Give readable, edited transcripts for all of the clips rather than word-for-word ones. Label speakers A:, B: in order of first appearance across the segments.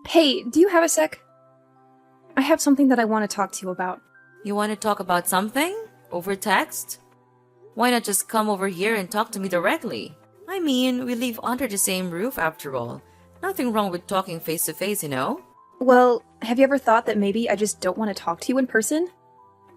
A: Hey, do you have a sec? I have something that I want to talk to you about.
B: You want to talk about something? Over text? Why not just come over here and talk to me directly? I mean, we live under the same roof after all. Nothing wrong with talking face to face, you know?
A: Well, have you ever thought that maybe I just don't want to talk to you in person?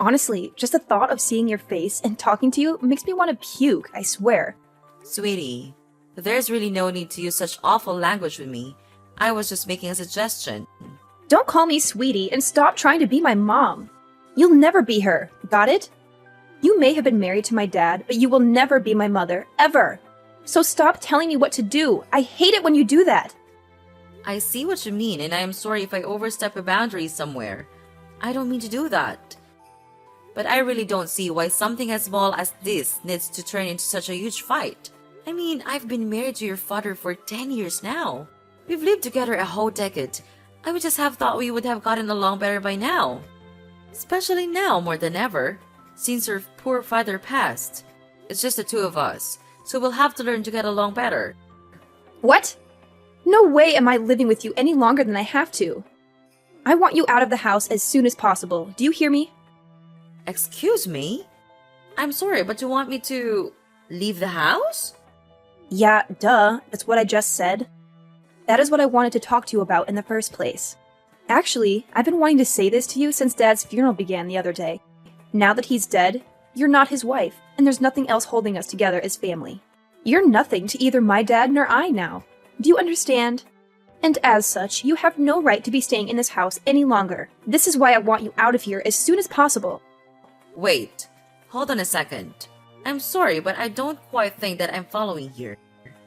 A: Honestly, just the thought of seeing your face and talking to you makes me want to puke, I swear.
B: Sweetie, there's really no need to use such awful language with me. I was just making a suggestion.
A: Don't call me sweetie and stop trying to be my mom. You'll never be her, got it? You may have been married to my dad, but you will never be my mother, ever. So stop telling me what to do. I hate it when you do that.
B: I see what you mean, and I am sorry if I overstep a boundary somewhere. I don't mean to do that. But I really don't see why something as small as this needs to turn into such a huge fight. I mean, I've been married to your father for 10 years now. We've lived together a whole decade. I would just have thought we would have gotten along better by now. Especially now more than ever, since your poor father passed. It's just the two of us, so we'll have to learn to get along better.
A: What? No way am I living with you any longer than I have to. I want you out of the house as soon as possible. Do you hear me?
B: Excuse me? I'm sorry, but you want me to leave the house?
A: Yeah, duh. That's what I just said. That is what I wanted to talk to you about in the first place. Actually, I've been wanting to say this to you since Dad's funeral began the other day. Now that he's dead, you're not his wife, and there's nothing else holding us together as family. You're nothing to either my dad nor I now. Do you understand? And as such, you have no right to be staying in this house any longer. This is why I want you out of here as soon as possible.
B: Wait, hold on a second. I'm sorry, but I don't quite think that I'm following here.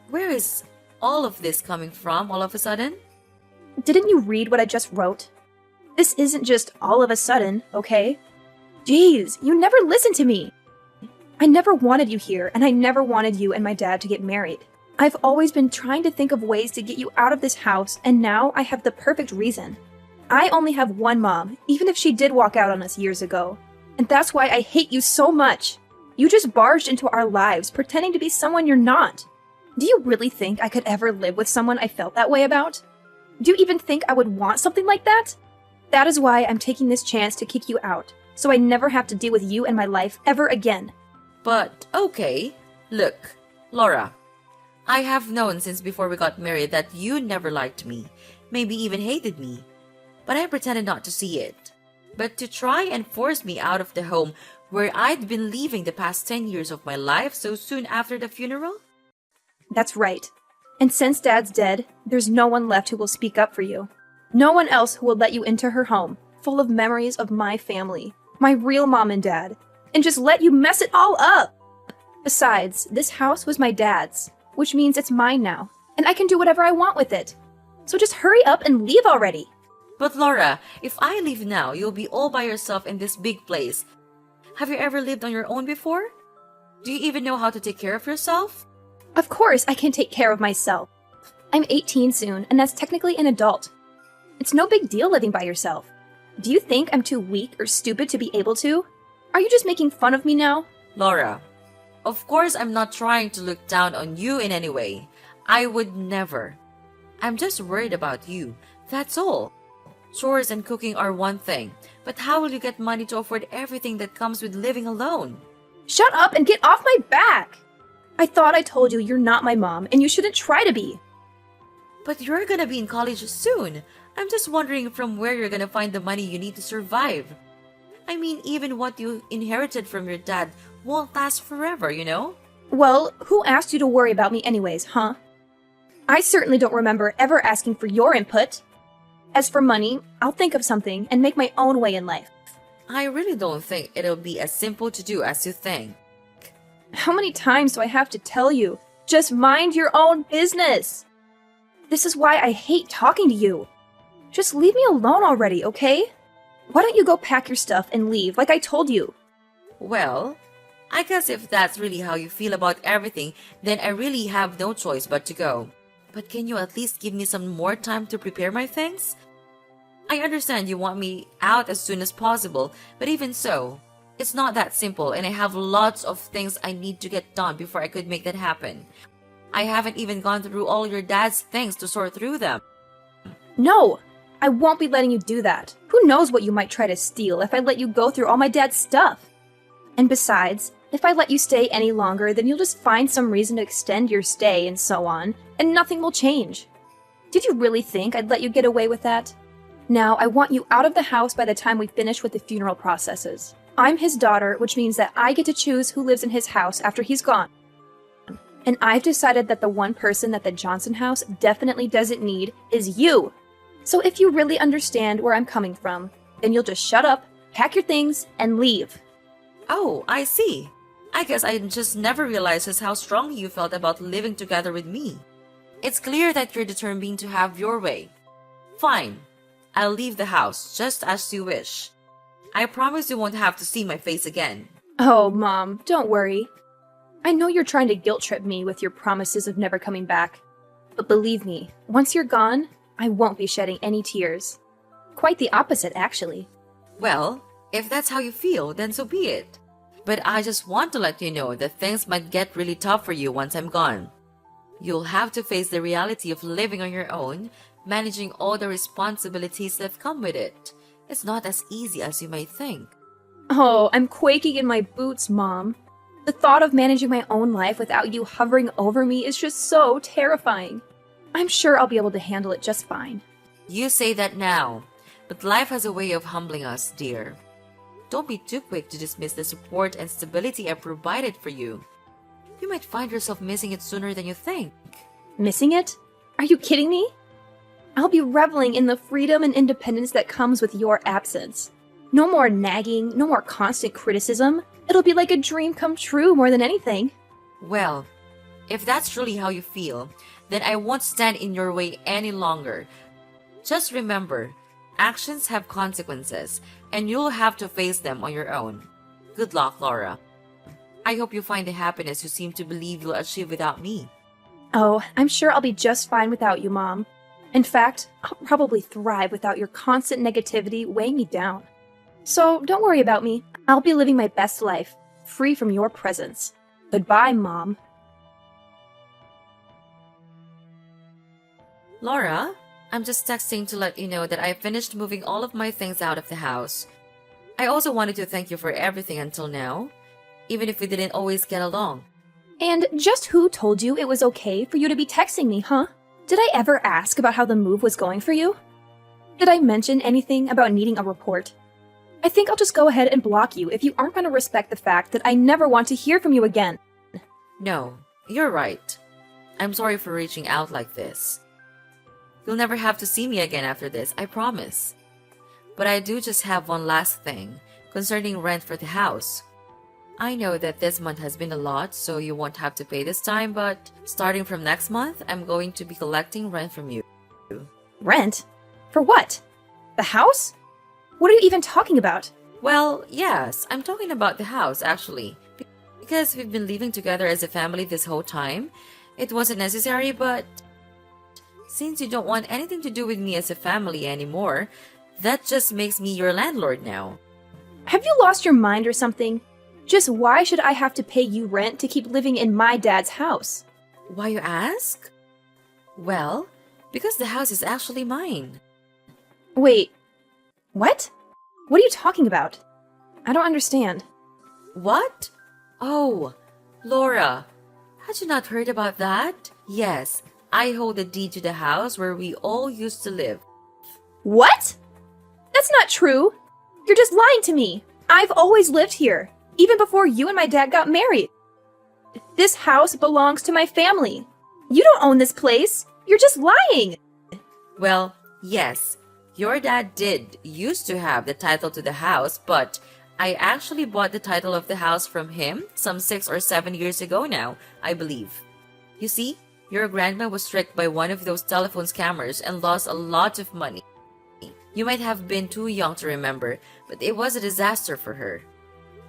B: Where is all of this coming from all of a sudden?
A: Didn't you read what I just wrote? This isn't just all of a sudden, okay? Jeez, you never listen to me. I never wanted you here, and I never wanted you and my dad to get married. I've always been trying to think of ways to get you out of this house, and now I have the perfect reason. I only have one mom, even if she did walk out on us years ago. And that's why I hate you so much. You just barged into our lives, pretending to be someone you're not. Do you really think I could ever live with someone I felt that way about? Do you even think I would want something like that? That is why I'm taking this chance to kick you out, so I never have to deal with you in my life ever again.
B: But, okay, look, Laura, I have known since before we got married that you never liked me, maybe even hated me. But I pretended not to see it. But to try and force me out of the home where I'd been living the past 10 years of my life so soon after the funeral?
A: That's right. And since Dad's dead, there's no one left who will speak up for you. No one else who will let you into her home, full of memories of my family, my real mom and dad, and just let you mess it all up. Besides, this house was my dad's, which means it's mine now, and I can do whatever I want with it. So just hurry up and leave already.
B: But Laura, if I leave now, you'll be all by yourself in this big place. Have you ever lived on your own before? Do you even know how to take care of yourself?
A: Of course I can take care of myself. I'm 18 soon, and that's technically an adult. It's no big deal living by yourself. Do you think I'm too weak or stupid to be able to? Are you just making fun of me now?
B: Laura, of course I'm not trying to look down on you in any way. I would never. I'm just worried about you, that's all. Chores and cooking are one thing, but how will you get money to afford everything that comes with living alone?
A: Shut up and get off my back! I thought I told you you're not my mom, and you shouldn't try to be.
B: But you're gonna be in college soon. I'm just wondering from where you're gonna find the money you need to survive. I mean, even what you inherited from your dad won't last forever, you know?
A: Well, who asked you to worry about me anyways, huh? I certainly don't remember ever asking for your input. As for money, I'll think of something and make my own way in life.
B: I really don't think it'll be as simple to do as you think.
A: How many times do I have to tell you? Just mind your own business! This is why I hate talking to you. Just leave me alone already, okay? Why don't you go pack your stuff and leave like I told you?
B: Well, I guess if that's really how you feel about everything, then I really have no choice but to go. But can you at least give me some more time to prepare my things? I understand you want me out as soon as possible, but even so, it's not that simple and I have lots of things I need to get done before I could make that happen. I haven't even gone through all your dad's things to sort through them.
A: No, I won't be letting you do that. Who knows what you might try to steal if I let you go through all my dad's stuff? And besides, if I let you stay any longer, then you'll just find some reason to extend your stay and so on, and nothing will change. Did you really think I'd let you get away with that? Now, I want you out of the house by the time we finish with the funeral processes. I'm his daughter, which means that I get to choose who lives in his house after he's gone. And I've decided that the one person that the Johnson house definitely doesn't need is you. So if you really understand where I'm coming from, then you'll just shut up, pack your things, and leave.
B: Oh, I see. I guess I just never realized just how strongly you felt about living together with me. It's clear that you're determined to have your way. Fine. I'll leave the house, just as you wish. I promise you won't have to see my face again.
A: Oh, Mom, don't worry. I know you're trying to guilt-trip me with your promises of never coming back. But believe me, once you're gone, I won't be shedding any tears. Quite the opposite, actually.
B: Well, if that's how you feel, then so be it. But I just want to let you know that things might get really tough for you once I'm gone. You'll have to face the reality of living on your own, managing all the responsibilities that come with it. It's not as easy as you might think.
A: Oh, I'm quaking in my boots, Mom. The thought of managing my own life without you hovering over me is just so terrifying. I'm sure I'll be able to handle it just fine.
B: You say that now, but life has a way of humbling us, dear. Don't be too quick to dismiss the support and stability I've provided for you. You might find yourself missing it sooner than you think.
A: Missing it? Are you kidding me? I'll be reveling in the freedom and independence that comes with your absence. No more nagging, no more constant criticism. It'll be like a dream come true more than anything.
B: Well, if that's truly how you feel, then I won't stand in your way any longer. Just remember, actions have consequences, and you'll have to face them on your own. Good luck, Laura. I hope you find the happiness you seem to believe you'll achieve without me.
A: Oh, I'm sure I'll be just fine without you, Mom. In fact, I'll probably thrive without your constant negativity weighing me down. So don't worry about me. I'll be living my best life, free from your presence. Goodbye, Mom.
B: Laura, I'm just texting to let you know that I finished moving all of my things out of the house. I also wanted to thank you for everything until now, even if we didn't always get along.
A: And just who told you it was okay for you to be texting me, huh? Did I ever ask about how the move was going for you? Did I mention anything about needing a report? I think I'll just go ahead and block you if you aren't going to respect the fact that I never want to hear from you again.
B: No, you're right. I'm sorry for reaching out like this. You'll never have to see me again after this, I promise. But I do just have one last thing concerning rent for the house. I know that this month has been a lot, so you won't have to pay this time, but starting from next month, I'm going to be collecting rent from you.
A: Rent? For what? The house? What are you even talking about?
B: Well, yes, I'm talking about the house, actually. Because we've been living together as a family this whole time, it wasn't necessary, but since you don't want anything to do with me as a family anymore, that just makes me your landlord now.
A: Have you lost your mind or something? Just why should I have to pay you rent to keep living in my dad's house?
B: Why, you ask? Well, because the house is actually mine.
A: Wait, what? What are you talking about? I don't understand.
B: What? Oh, Laura, had you not heard about that? Yes, I hold the deed to the house where we all used to live.
A: What? That's not true. You're just lying to me. I've always lived here, even before you and my dad got married. This house belongs to my family. You don't own this place. You're just lying.
B: Well, yes, your dad did used to have the title to the house, but I actually bought the title of the house from him some 6 or 7 years ago now, I believe. You see, your grandma was tricked by one of those telephone scammers and lost a lot of money. You might have been too young to remember, but it was a disaster for her.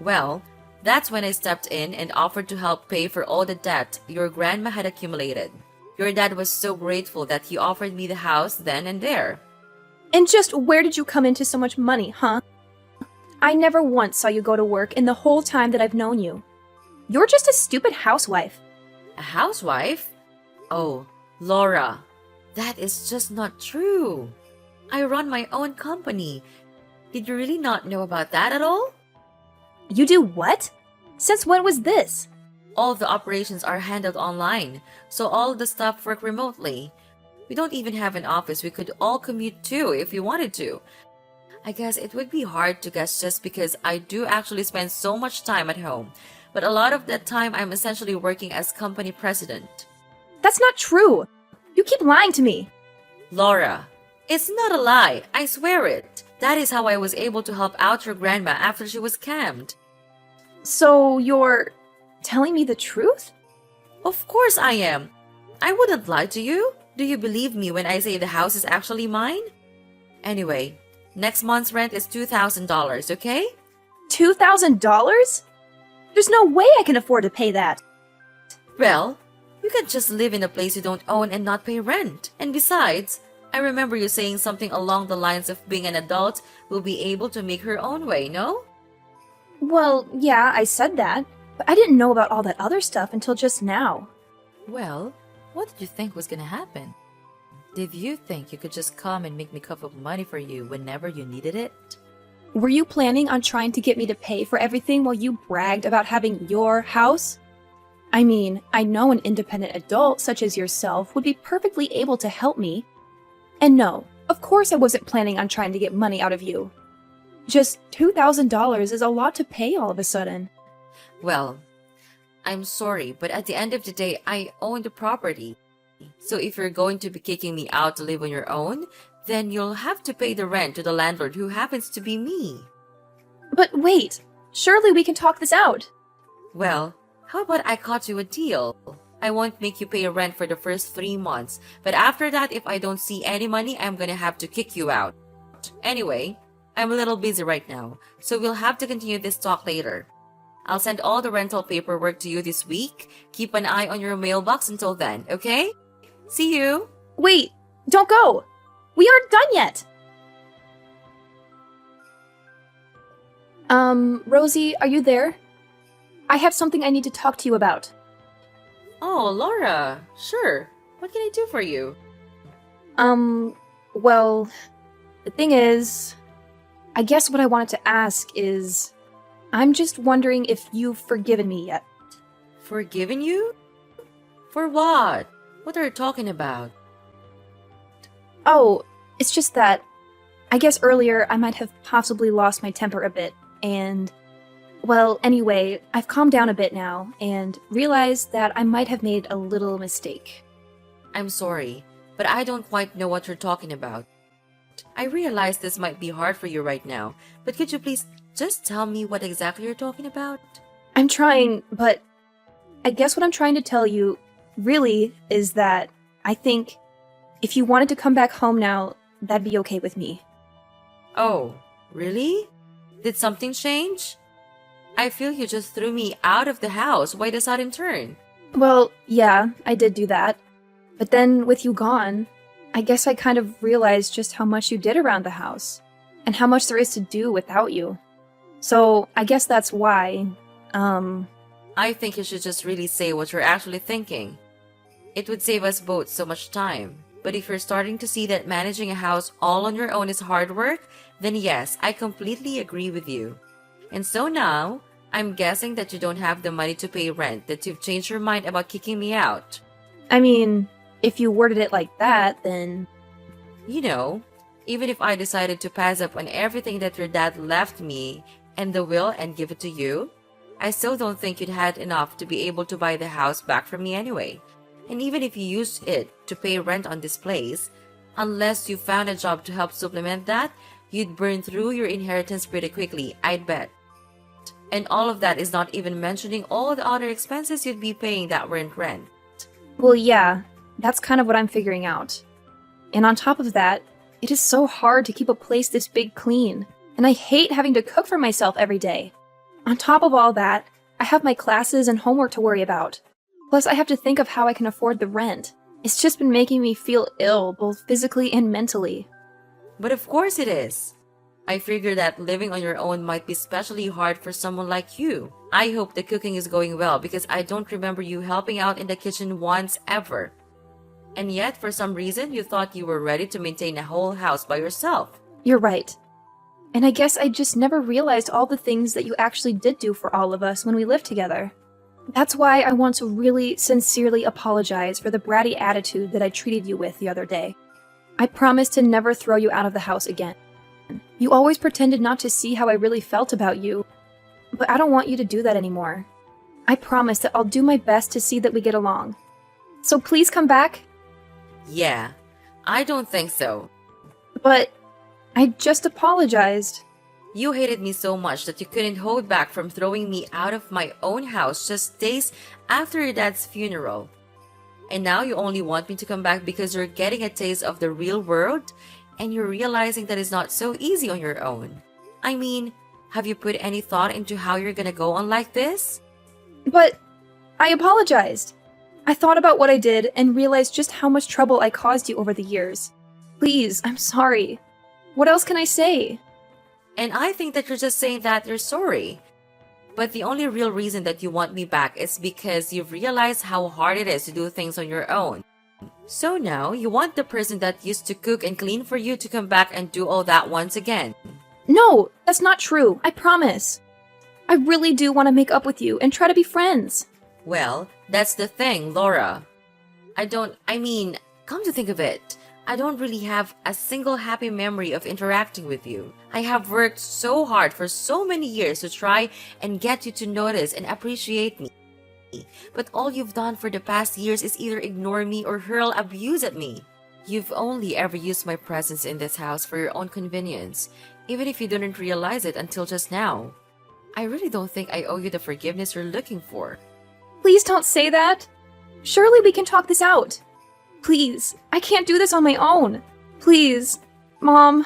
B: Well, that's when I stepped in and offered to help pay for all the debt your grandma had accumulated. Your dad was so grateful that he offered me the house then and there.
A: And just where did you come into so much money, huh? I never once saw you go to work in the whole time that I've known you. You're just a stupid housewife.
B: A housewife? Oh, Laura, that is just not true. I run my own company. Did you really not know about that at all?
A: You do what? Since when was this?
B: All of the operations are handled online, so all of the staff work remotely. We don't even have an office we could all commute to if we wanted to. I guess it would be hard to guess just because I do actually spend so much time at home, but a lot of that time I'm essentially working as company president.
A: That's not true. You keep lying to me.
B: Laura, it's not a lie, I swear it. That is how I was able to help out your grandma after she was scammed.
A: So you're telling me the truth?
B: Of course I am. I wouldn't lie to you. Do you believe me when I say the house is actually mine? Anyway, next month's rent is $2,000, okay?
A: $2,000? There's no way I can afford to pay that.
B: Well, you can just live in a place you don't own and not pay rent. And besides, I remember you saying something along the lines of being an adult will be able to make her own way, no?
A: Well, yeah, I said that, but I didn't know about all that other stuff until just now.
B: Well, what did you think was gonna happen? Did you think you could just come and make me cup of money for you whenever you needed it?
A: Were you planning on trying to get me to pay for everything while you bragged about having your house? I mean, I know an independent adult such as yourself would be perfectly able to help me. And no, of course I wasn't planning on trying to get money out of you. Just $2,000 is a lot to pay all of a sudden.
B: Well, I'm sorry, but at the end of the day, I own the property. So if you're going to be kicking me out to live on your own, then you'll have to pay the rent to the landlord who happens to be me.
A: But wait, surely we can talk this out.
B: Well, how about I cut you a deal? I won't make you pay rent for the first 3 months, but after that, if I don't see any money, I'm gonna have to kick you out. Anyway, I'm a little busy right now, so we'll have to continue this talk later. I'll send all the rental paperwork to you this week. Keep an eye on your mailbox until then, okay? See you!
A: Wait, don't go! We aren't done yet! Rosie, are you there? I have something I need to talk to you about.
B: Oh, Laura, sure. What can I do for you?
A: Well, the thing is, I guess what I wanted to ask is, I'm just wondering if you've forgiven me yet.
B: Forgiven you? For what? What are you talking about?
A: Oh, it's just that, I guess earlier I might have possibly lost my temper a bit, and, well, anyway, I've calmed down a bit now, and realized that I might have made a little mistake.
B: I'm sorry, but I don't quite know what you're talking about. I realize this might be hard for you right now, but could you please just tell me what exactly you're talking about?
A: I'm trying, but I guess what I'm trying to tell you, really, is that I think if you wanted to come back home now, that'd be okay with me.
B: Oh, really? Did something change? I feel you just threw me out of the house. Why the sudden turn?
A: Well, yeah, I did do that. But then, with you gone, I guess I kind of realized just how much you did around the house, and how much there is to do without you. So, I guess that's why,
B: I think you should just really say what you're actually thinking. It would save us both so much time. But if you're starting to see that managing a house all on your own is hard work, then yes, I completely agree with you. And so now, I'm guessing that you don't have the money to pay rent, that you've changed your mind about kicking me out.
A: I mean, if you worded it like that, then...
B: You know, even if I decided to pass up on everything that your dad left me and the will and give it to you, I still don't think you'd had enough to be able to buy the house back from me anyway. And even if you used it to pay rent on this place, unless you found a job to help supplement that, you'd burn through your inheritance pretty quickly, I'd bet. And all of that is not even mentioning all the other expenses you'd be paying that weren't rent.
A: Well, yeah, that's kind of what I'm figuring out. And on top of that, it is so hard to keep a place this big clean, and I hate having to cook for myself every day. On top of all that, I have my classes and homework to worry about. Plus, I have to think of how I can afford the rent. It's just been making me feel ill, both physically and mentally.
B: But of course it is. I figure that living on your own might be especially hard for someone like you. I hope the cooking is going well because I don't remember you helping out in the kitchen once ever. And yet, for some reason, you thought you were ready to maintain a whole house by yourself.
A: You're right. And I guess I just never realized all the things that you actually did do for all of us when we lived together. That's why I want to really sincerely apologize for the bratty attitude that I treated you with the other day. I promise to never throw you out of the house again. You always pretended not to see how I really felt about you, but I don't want you to do that anymore. I promise that I'll do my best to see that we get along. So please come back.
B: Yeah, I don't think so.
A: But I just apologized.
B: You hated me so much that you couldn't hold back from throwing me out of my own house just days after your dad's funeral. And now you only want me to come back because you're getting a taste of the real world and you're realizing that it's not so easy on your own. I mean, have you put any thought into how you're gonna go on like this?
A: But I apologized. I thought about what I did and realized just how much trouble I caused you over the years. Please, I'm sorry. What else can I say?
B: And I think that you're just saying that you're sorry. But the only real reason that you want me back is because you've realized how hard it is to do things on your own. So now, you want the person that used to cook and clean for you to come back and do all that once again.
A: No, that's not true. I promise. I really do want to make up with you and try to be friends.
B: Well, that's the thing, Laura. Come to think of it, I don't really have a single happy memory of interacting with you. I have worked so hard for so many years to try and get you to notice and appreciate me. But all you've done for the past years is either ignore me or hurl abuse at me. You've only ever used my presence in this house for your own convenience, even if you didn't realize it until just now. I really don't think I owe you the forgiveness you're looking for.
A: Please don't say that. Surely we can talk this out. Please, I can't do this on my own. Please, Mom,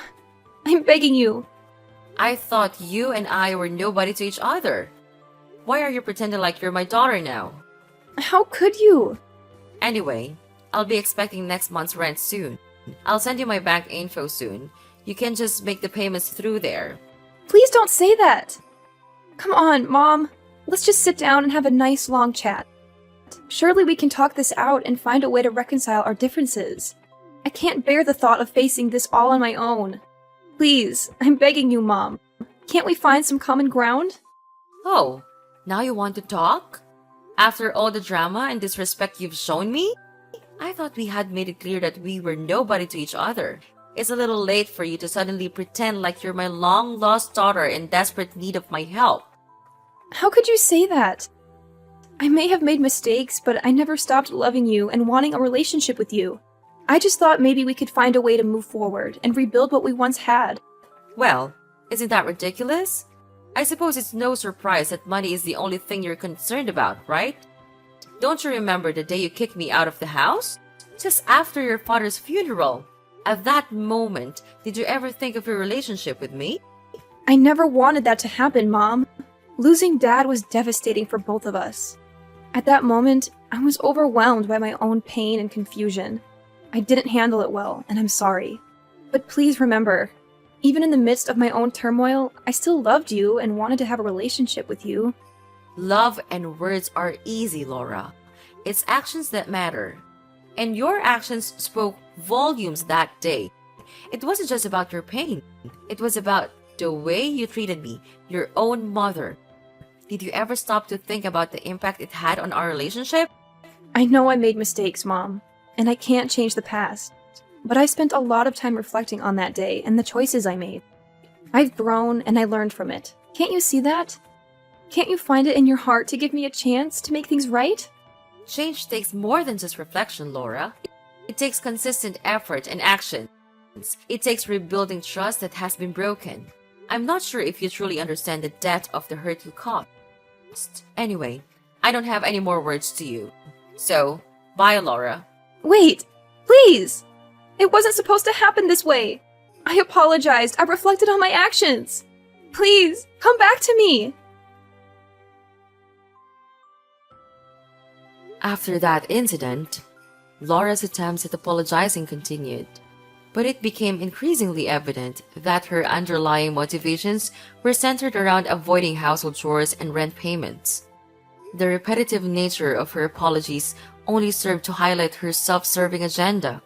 A: I'm begging you.
B: I thought you and I were nobody to each other. Why are you pretending like you're my daughter now?
A: How could you?
B: Anyway, I'll be expecting next month's rent soon. I'll send you my bank info soon. You can just make the payments through there.
A: Please don't say that. Come on, Mom. Let's just sit down and have a nice long chat. Surely we can talk this out and find a way to reconcile our differences. I can't bear the thought of facing this all on my own. Please, I'm begging you, Mom. Can't we find some common ground?
B: Oh, now you want to talk? After all the drama and disrespect you've shown me? I thought we had made it clear that we were nobody to each other. It's a little late for you to suddenly pretend like you're my long-lost daughter in desperate need of my help.
A: How could you say that? I may have made mistakes, but I never stopped loving you and wanting a relationship with you. I just thought maybe we could find a way to move forward and rebuild what we once had.
B: Well, isn't that ridiculous? I suppose it's no surprise that money is the only thing you're concerned about, right? Don't you remember the day you kicked me out of the house? Just after your father's funeral. At that moment, did you ever think of your relationship with me?
A: I never wanted that to happen, Mom. Losing Dad was devastating for both of us. At that moment, I was overwhelmed by my own pain and confusion. I didn't handle it well, and I'm sorry. But please remember, even in the midst of my own turmoil, I still loved you and wanted to have a relationship with you.
B: Love and words are easy, Laura. It's actions that matter. And your actions spoke volumes that day. It wasn't just about your pain. It was about the way you treated me, your own mother. Did you ever stop to think about the impact it had on our relationship?
A: I know I made mistakes, Mom, and I can't change the past. But I spent a lot of time reflecting on that day and the choices I made. I've grown and I learned from it. Can't you see that? Can't you find it in your heart to give me a chance to make things right?
B: Change takes more than just reflection, Laura. It takes consistent effort and action. It takes rebuilding trust that has been broken. I'm not sure if you truly understand the depth of the hurt you caused. Anyway, I don't have any more words to you. So, bye, Laura.
A: Wait, please! It wasn't supposed to happen this way. I apologized. I reflected on my actions. Please, come back to me.
B: After that incident, Laura's attempts at apologizing continued, but it became increasingly evident that her underlying motivations were centered around avoiding household chores and rent payments. The repetitive nature of her apologies only served to highlight her self-serving agenda.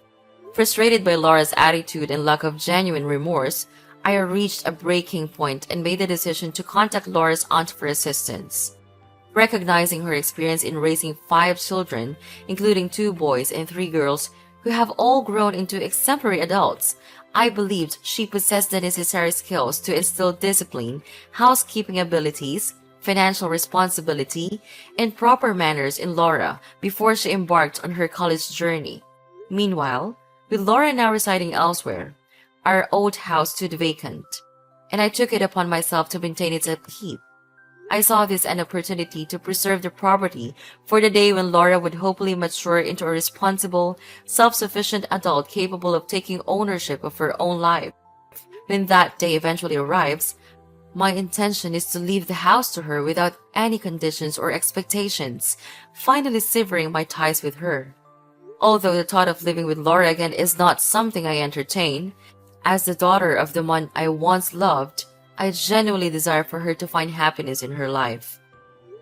B: Frustrated by Laura's attitude and lack of genuine remorse, I reached a breaking point and made the decision to contact Laura's aunt for assistance. Recognizing her experience in raising 5 children, including 2 boys and 3 girls, who have all grown into exemplary adults, I believed she possessed the necessary skills to instill discipline, housekeeping abilities, financial responsibility, and proper manners in Laura before she embarked on her college journey. Meanwhile, with Laura now residing elsewhere, our old house stood vacant, and I took it upon myself to maintain its upkeep. I saw this an opportunity to preserve the property for the day when Laura would hopefully mature into a responsible, self-sufficient adult capable of taking ownership of her own life. When that day eventually arrives, my intention is to leave the house to her without any conditions or expectations, finally severing my ties with her. Although the thought of living with Laura again is not something I entertain, as the daughter of the man I once loved, I genuinely desire for her to find happiness in her life.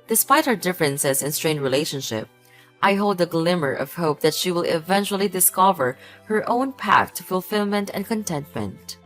B: Despite our differences and strained relationship, I hold a glimmer of hope that she will eventually discover her own path to fulfillment and contentment.